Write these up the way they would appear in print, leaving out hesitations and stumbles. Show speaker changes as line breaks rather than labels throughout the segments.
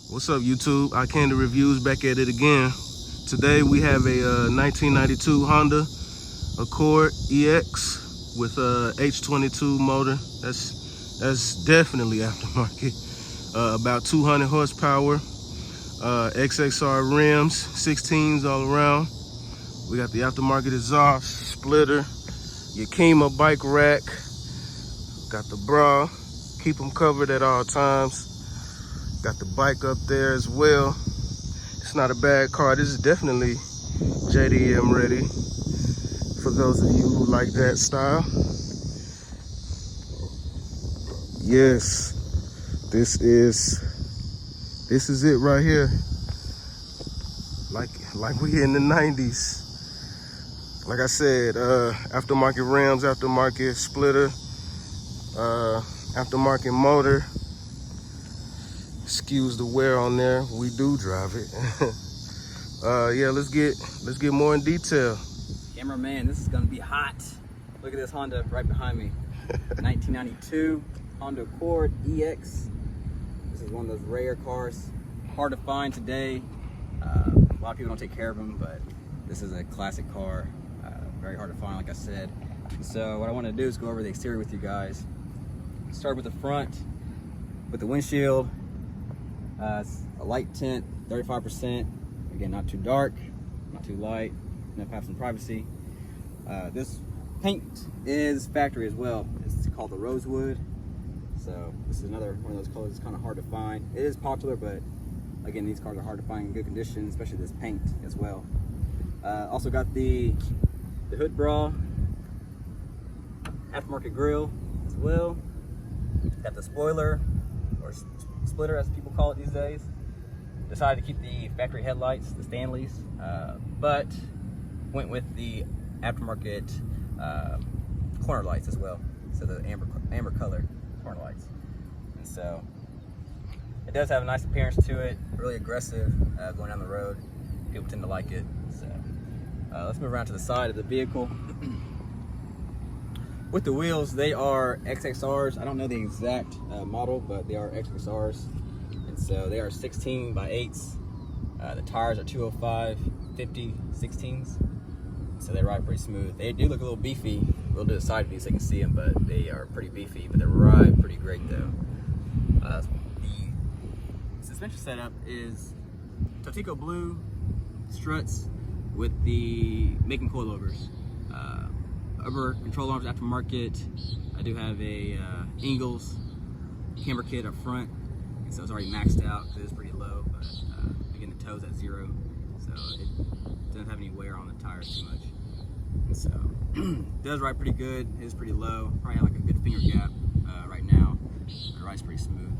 What's up, YouTube? iCandy Reviews back at it again. Today we have a 1992 Honda Accord EX with a H22 motor. That's definitely aftermarket. About 200 horsepower. XXR rims, 16s all around. We got the aftermarket exhaust, splitter, Yakima bike rack. Got the bra, keep them covered at all times. Got the bike up there as well. It's not a bad car. This is definitely JDM ready for those of you who like that style. Yes, this is it right here. Like we in the 90s. Like I said, aftermarket rims, aftermarket splitter, aftermarket motor. Excuse the wear on there. We do drive it. Yeah, let's get more in detail.
Cameraman, this is gonna be hot. Look at this Honda right behind me. 1992 Honda Accord EX. This is one of those rare cars. Hard to find today. A lot of people don't take care of them, but this is a classic car. Very hard to find, like I said. So what I want to do is go over the exterior with you guys. Start with the front, with the windshield. It's a light tint, 35%. Again, not too dark, not too light, enough to have some privacy. This paint is factory as well. It's called the Rosewood. So this is another one of those colors that's kind of hard to find. It is popular, but again, these cars are hard to find in good condition, especially this paint as well. Also got the hood bra, aftermarket grille as well. Got the spoiler, or splitter as people call it these days. Decided to keep the factory headlights, the Stanleys, but went with the aftermarket corner lights as well. So the amber color corner lights. And so it does have a nice appearance to it, really aggressive going down the road. People tend to like it. So let's move around to the side of the vehicle. With the wheels, they are XXRs. I don't know the exact model, but they are XXRs. And so they are 16 by 8s. The tires are 205, 50, 16s. So they ride pretty smooth. They do look a little beefy. We'll do a side view so you can see them, but they are pretty beefy, but they ride pretty great though. The suspension setup is Totico blue struts with the Macon coilovers. Upper control arms aftermarket. I do have a Ingalls camber kit up front, and so it's already maxed out because it's pretty low, but again the toe's at 0, so it doesn't have any wear on the tires too much. And so it does ride pretty good. It is pretty low. Probably have like a good finger gap right now. It rides pretty smooth,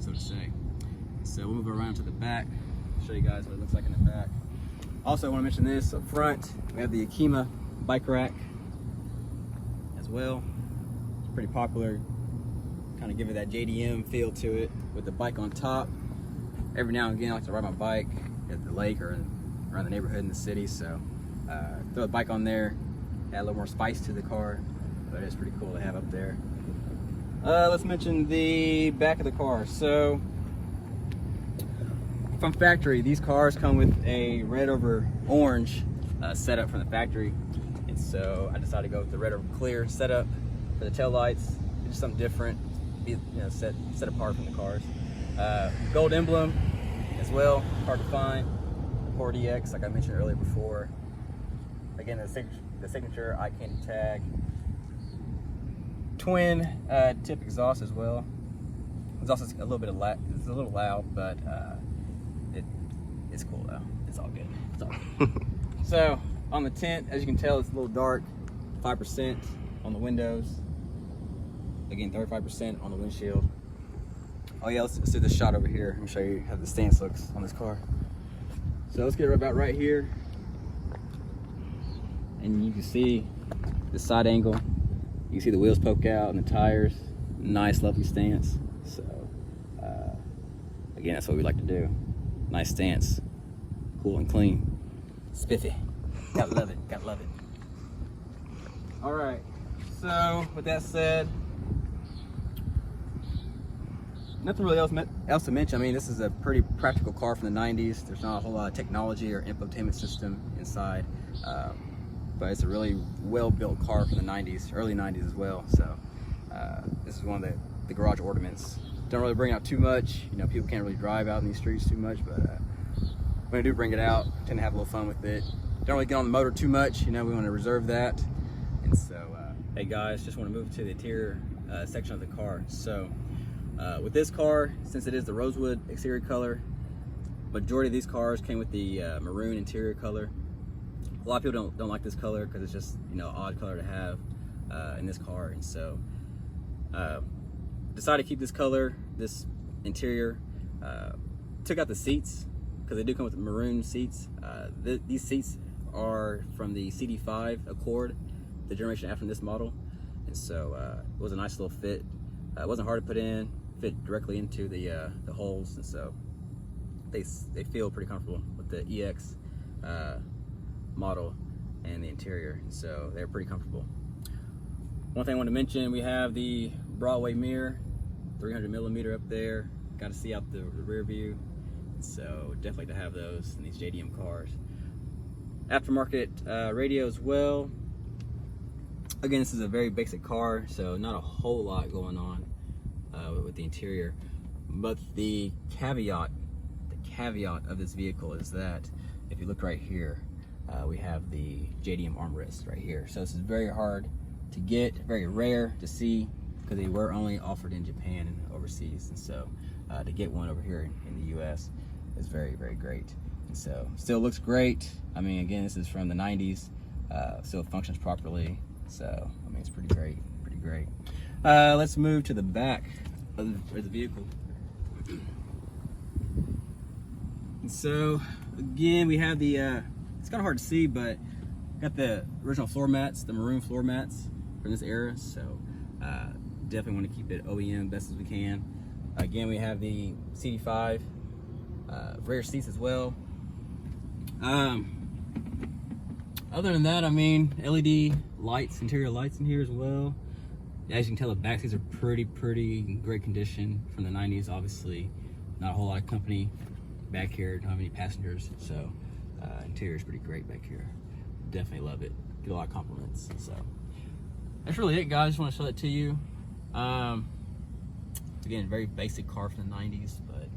so to say. So we'll move around to the back, show you guys what it looks like in the back. Also, I want to mention this up front. We have the Yakima bike rack as well. It's pretty popular. Kind of give it that JDM feel to it with the bike on top. Every now and again, I like to ride my bike at the lake or around the neighborhood in the city. So throw the bike on there, add a little more spice to the car, but it's pretty cool to have up there. Let's mention the back of the car. So from factory, these cars come with a red over orange setup from the factory. And so I decided to go with the red over clear setup for the tail lights. Just something different, be, set apart from the cars. Gold emblem as well, hard to find. Accord EX, like I mentioned earlier before. Again, the signature iCandy tag. Twin tip exhaust as well. Exhaust is a little bit it's a little loud, but it's cool though. It's all good. It's all good. So on the tint, as you can tell, it's a little dark. 5% on the windows. Again, 35% on the windshield. Oh yeah, let's do this shot over here. Let me show you how the stance looks on this car. So let's get about right here, and you can see the side angle. You can see the wheels poke out and the tires. Nice, lovely stance. So again, that's what we like to do. Nice stance, cool and clean, spiffy. Gotta love it. Gotta love it. All right. So with that said, nothing really else to mention. I mean, this is a pretty practical car from the 90s. There's not a whole lot of technology or infotainment system inside, but it's a really well-built car from the 90s, early 90s as well. So this is one of the garage ornaments. Don't really bring out too much. You know, people can't really drive out in these streets too much, but when I do bring it out, I tend to have a little fun with it. Don't really get on the motor too much. You know, we want to reserve that. And so, hey guys, just want to move to the interior section of the car. So with this car, since it is the rosewood exterior color, majority of these cars came with the maroon interior color. A lot of people don't like this color because it's just, you know, odd color to have in this car. And so decided to keep this color, this interior. Took out the seats because they do come with maroon seats. These seats are from the CD5 Accord, the generation after this model. And so it was a nice little fit. It wasn't hard to put in, fit directly into the holes, and so they feel pretty comfortable with the EX model and the interior, and so they're pretty comfortable. One thing I want to mention, we have the Broadway mirror, 300mm up there. Got to see out the rear view, so definitely to have those in these JDM cars. Aftermarket radio as well. Again, this is a very basic car, so not a whole lot going on with the interior. But the caveat of this vehicle is that if you look right here, we have the JDM armrest right here. So this is very hard to get, very rare to see, because they were only offered in Japan and overseas. And so to get one over here in the US is very, very great. And so still looks great. I mean, again, this is from the 90s, still functions properly. So, I mean, it's pretty great, pretty great. Let's move to the back of the vehicle. And so, again, we have the, it's kind of hard to see, but got the original floor mats, the maroon floor mats from this era. So, definitely want to keep it OEM best as we can. Again, we have the CD5 rear seats as well. Other than that, I mean, LED lights, interior lights in here as well. As you can tell, the back seats are pretty great condition from the 90s. Obviously, not a whole lot of company back here, don't have any passengers, so interior is pretty great back here. Definitely love it. Get a lot of compliments. So that's really it, guys. Just want to show that to you. Again, very basic car from the 90s, but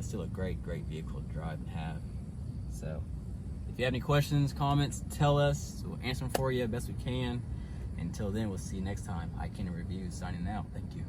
still a great vehicle to drive and have. So if you have any questions, comments, tell us. We'll answer them for you best we can. Until then, we'll see you next time. iKenner Reviews signing out. Thank you.